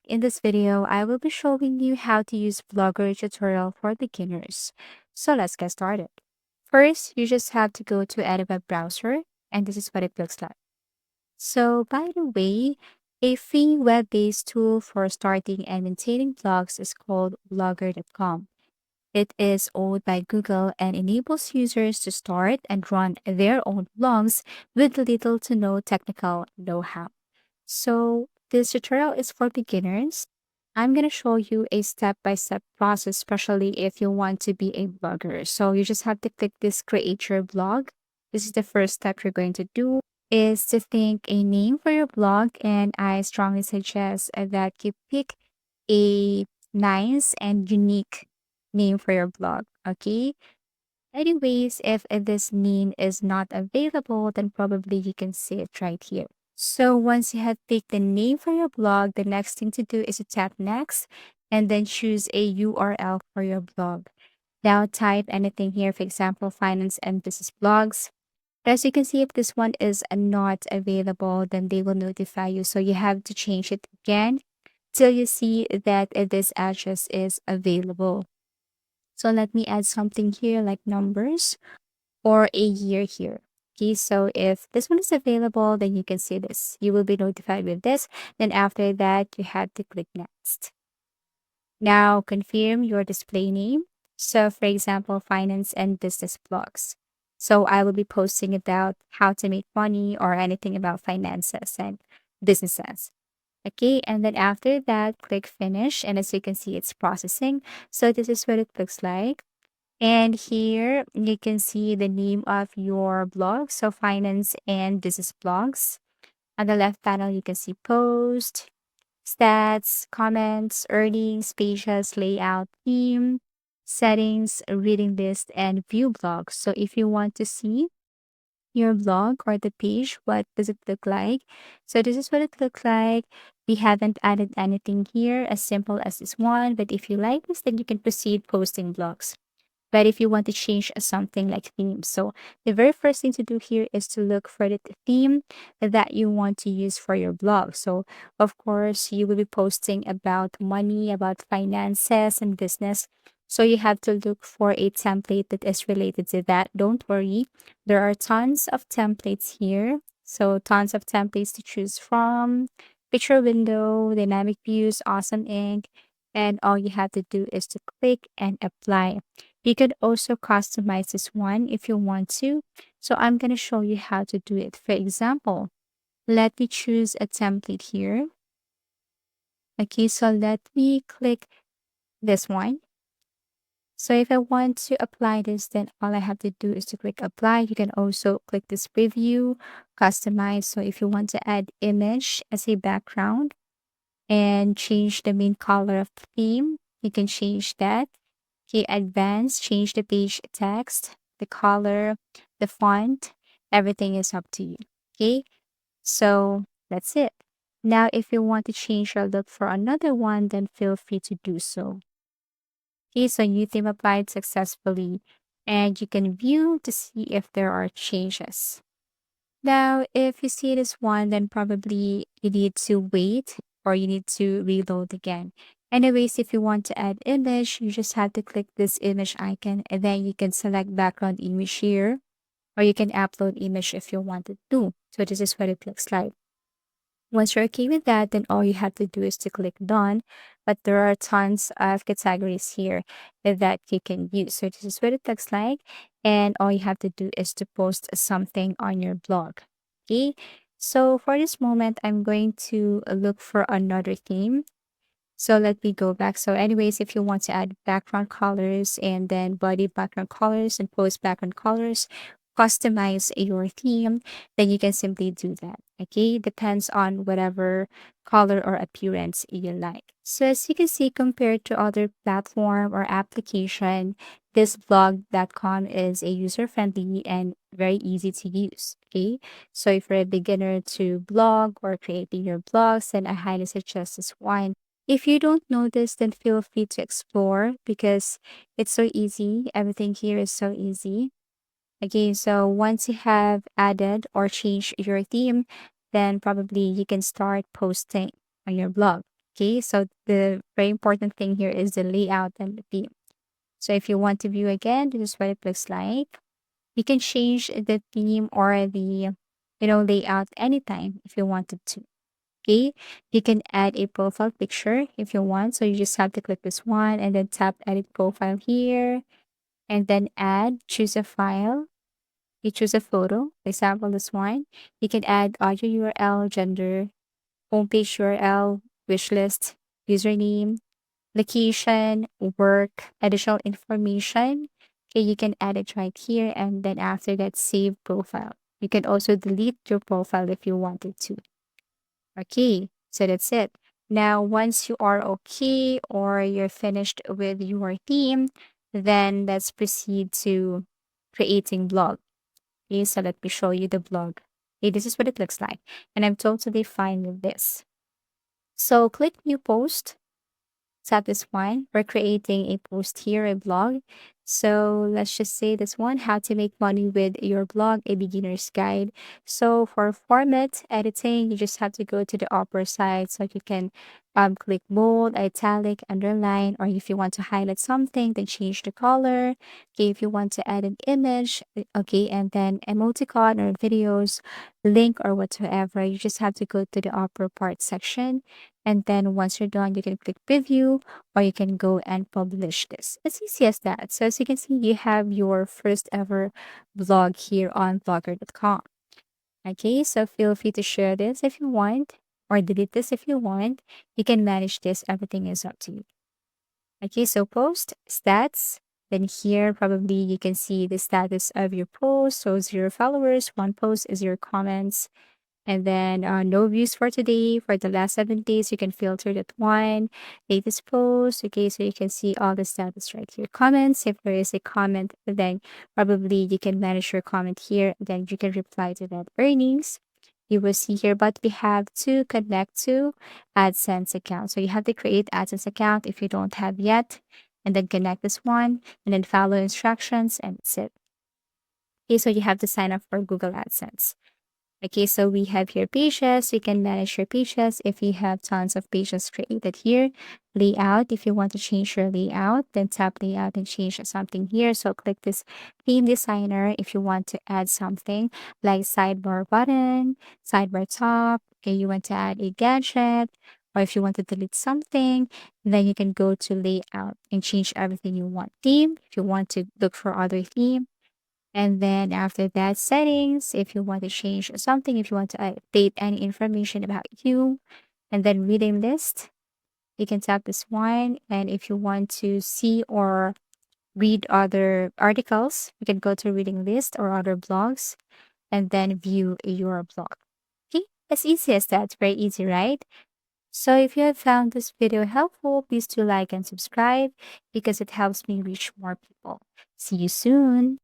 In this video, I will be showing you how to use Blogger tutorial for beginners. So let's get started. First, you just have to go to any web browser, and this is what it looks like. So by the way, a free web-based tool for starting and maintaining blogs is called Blogger.com. It is owned by Google and enables users to start and run their own blogs with little to no technical know-how. So this tutorial is for beginners. I'm going to show you a step-by-step process, especially if you want to be a blogger. So you just have to click this create your blog. This is the first step you're going to do is to think a name for your blog. And I strongly suggest that you pick a nice and unique name for your blog. Okay. Anyways, if this name is not available, then probably you can see it right here. So once you have picked the name for your blog, the next thing to do is to tap next and then choose a URL for your blog. Now type anything here, for example, finance and business blogs. As you can see, if this one is not available, then they will notify you. So you have to change it again till you see that this address is available. So let me add something here like numbers or a year here. Okay, so if this one is available, then you can see this. You will be notified with this. Then after that, you have to click next. Now confirm your display name. So for example, finance and business blogs. So I will be posting about how to make money or anything about finances and businesses. Okay, and then after that, click finish. And as you can see, it's processing. So this is what it looks like. And here you can see the name of your blog. So finance and business blogs. On the left panel, you can see post, stats, comments, earnings, pages, layout, theme, settings, reading list, and view blog. So if you want to see your blog or the page, what does it look like? So this is what it looks like. We haven't added anything here as simple as this one, but if you like this, then you can proceed posting blogs. But if you want to change something like theme, so the very first thing to do here is to look for the theme that you want to use for your blog. So, of course, you will be posting about money, about finances, and business. So, you have to look for a template that is related to that. Don't worry, there are tons of templates here. So, tons of templates to choose from picture window, dynamic views, awesome ink. And all you have to do is to click and apply. You could also customize this one if you want to. So I'm going to show you how to do it. For example, let me choose a template here. Okay, so let me click this one. So if I want to apply this, then all I have to do is to click apply. You can also click this preview, customize. So if you want to add image as a background and change the main color of the theme, you can change that. Okay, advanced, change the page text, the color, the font, everything is up to you. Okay, so that's it. Now, if you want to change or look for another one, then feel free to do so. Okay, so new theme applied successfully, and you can view to see if there are changes. Now, if you see this one, then probably you need to wait or you need to reload again. Anyways, if you want to add image, you just have to click this image icon and then you can select background image here or you can upload image if you wanted to. So this is what it looks like. Once you're okay with that, then all you have to do is to click done. But there are tons of categories here that you can use. So this is what it looks like. And all you have to do is to post something on your blog. Okay. So for this moment, I'm going to look for another theme. So let me go back. So anyways, if you want to add background colors and then body background colors and post background colors, customize your theme, then you can simply do that. Okay, depends on whatever color or appearance you like. So as you can see, compared to other platform or application, this blog.com is a user-friendly and very easy to use. Okay, so if you're a beginner to blog or creating your blogs, then I highly suggest this one. If you don't know this, then feel free to explore because it's so easy. Everything here is so easy. Okay, so once you have added or changed your theme, then probably you can start posting on your blog. Okay, so the very important thing here is the layout and the theme. So if you want to view again, this is what it looks like. You can change the theme or the layout anytime if you wanted to. Okay, you can add a profile picture if you want. So you just have to click this one and then tap edit profile here and then add, choose a file. You choose a photo, for example, this one. You can add audio URL, gender, homepage URL, wish list, username, location, work, additional information. Okay, you can add it right here and then after that, save profile. You can also delete your profile if you wanted to. Okay, so that's it. Now, once you are okay or you're finished with your theme, then let's proceed to creating blog. Okay, so let me show you the blog. Okay, this is what it looks like. And I'm totally fine with this. So click new post. Tap this one. We're creating a post here, a blog. So let's just say this one, how to make money with your blog, a beginner's guide. So for format editing, you just have to go to the upper side so you can click bold, italic, underline, or if you want to highlight something, then change the color. Okay, if you want to add an image, okay, and then emoticon or videos, link or whatsoever, you just have to go to the upper part section. And then once you're done, you can click preview or you can go and publish this. As easy as that. So as you can see, you have your first ever blog here on blogger.com. Okay, so feel free to share this if you want or delete this if you want. You can manage this. Everything is up to you. Okay, so post stats. Then here probably you can see the status of your post. So 0 followers, 1 post is your comments, and then no views for today. For the last 7 days, you can filter that one. Latest post. Okay, so you can see all the status right here. Comments. If there is a comment, then probably you can manage your comment here. Then you can reply to that. Earnings. You will see here, but we have to connect to AdSense account. So you have to create AdSense account if you don't have yet, and then connect this one, and then follow instructions, and that's it. Okay, so you have to sign up for Google AdSense. Okay, so we have here pages. You can manage your pages if you have tons of pages created here. Layout, if you want to change your layout, then tap layout and change something here. So click this theme designer if you want to add something like sidebar button, sidebar top. Okay, you want to add a gadget, or if you want to delete something, then you can go to layout and change everything you want. Theme, if you want to look for other theme, and then after that, settings, if you want to change something, if you want to update any information about you, and then reading list, you can tap this one. And if you want to see or read other articles, you can go to reading list or other blogs and then view your blog. Okay, as easy as that. Very easy, right? So if you have found this video helpful, please do like and subscribe because it helps me reach more people. See you soon.